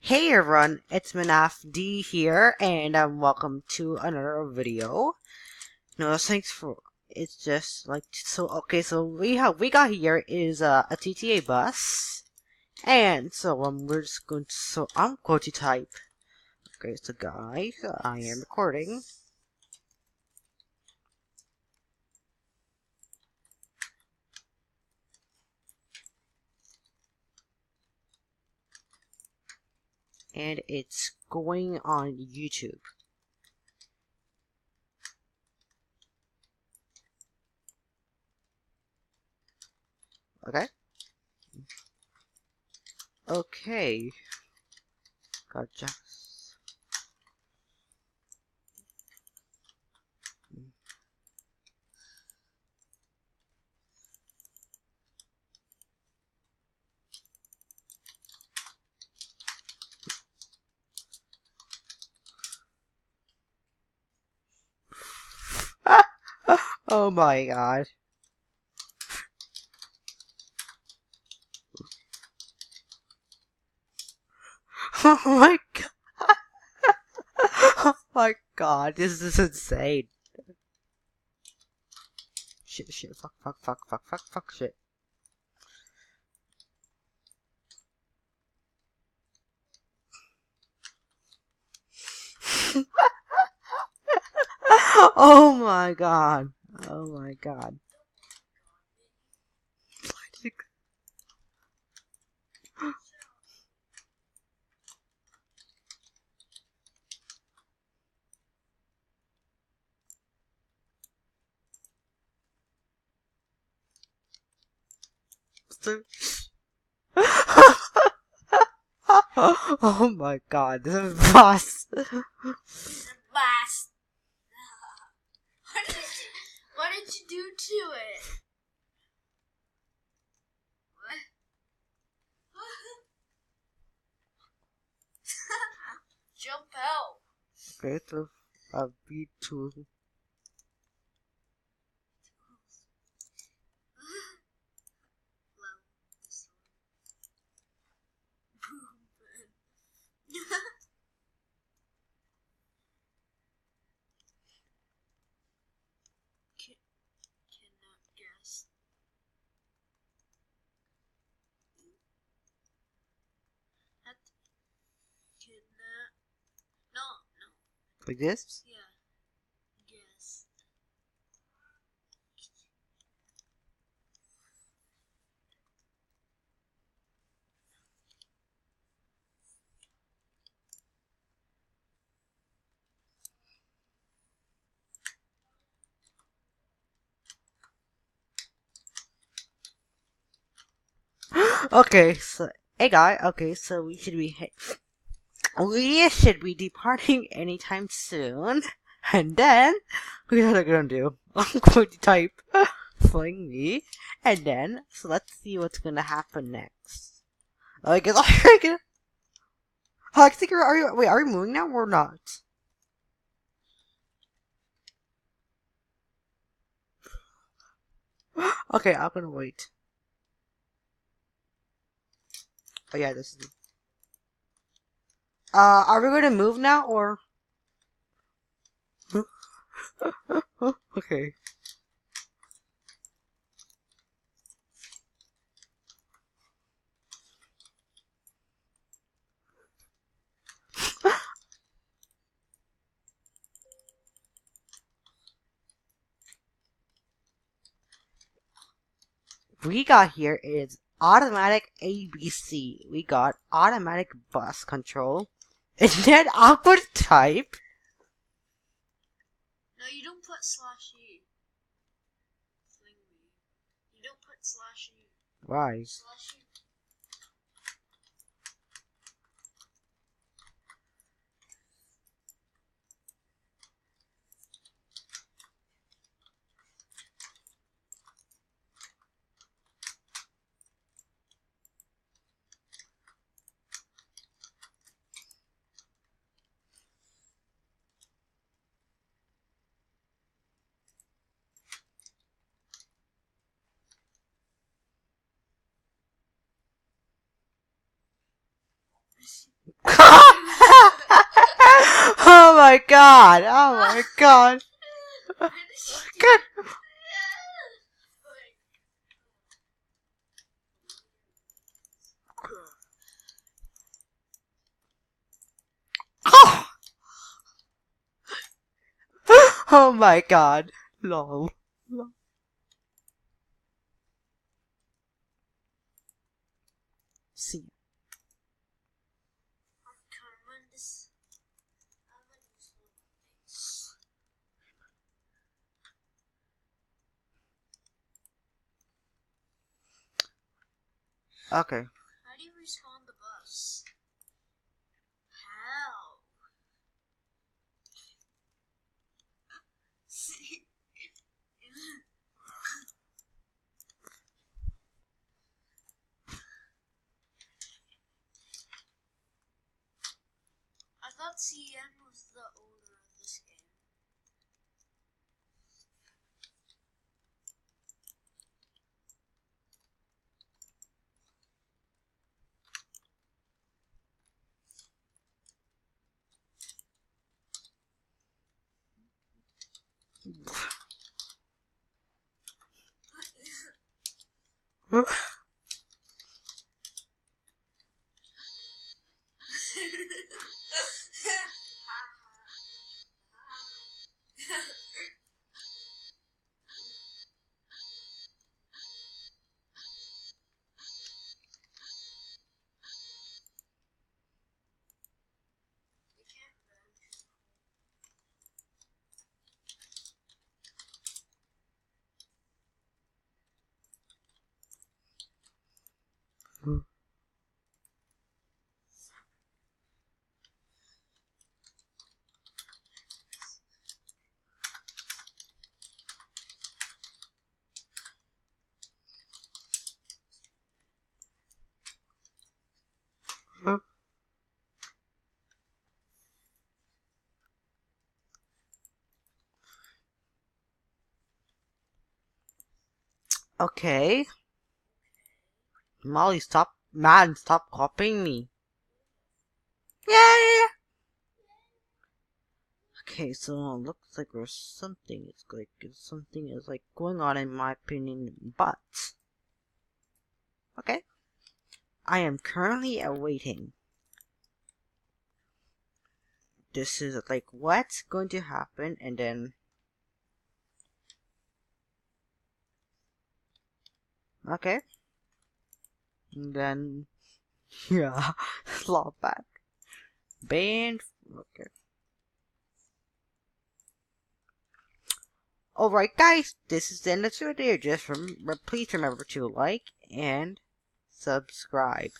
Hey everyone, it's Manaf D here, and welcome to another video. No, thanks for. It's just like so. Okay, so we got here is a TTA bus, and so we're just going to. So I'm going to type. Okay, so guys, I am recording. And it's going on YouTube. Okay. Okay. Gotcha. Oh my god. Oh my god. Oh my god, this is insane. Shit, fuck, shit. Oh my god. Oh my god. Oh my god, this is boss. Blast. What did you do to it? What? Jump out. Okay, so a B2. Cannot guess. That cannot. No. Like this? Yeah. Guess. Okay, so hey guy, okay, so we should be departing anytime soon. And then what are we gonna do? I'm going to type fling me, and then so let's see what's gonna happen next. Like, is I gonna? I think are we moving now or not? Okay, I'm gonna wait. Oh yeah, this is. Are we gonna move now or? Okay. We got here is automatic ABC. We got automatic bus control. And then I'm gonna type. No, you don't put /e. Fling me. You don't put /e. Why? /e. my god! Oh my god! God! Oh! Oh my god! Lol. See. Okay. How do you respawn the bus? How? I thought CN was the owner of this game. Okay. Molly, stop. Man, stop copying me. Yeah. Okay, so it looks like there's something. It's like something is like going on in my opinion, but okay. I am currently awaiting. This is like what's going to happen, and then okay, and then yeah, slot back, band. Okay. Alright guys, this is the end of the video. Just please remember to like and subscribe.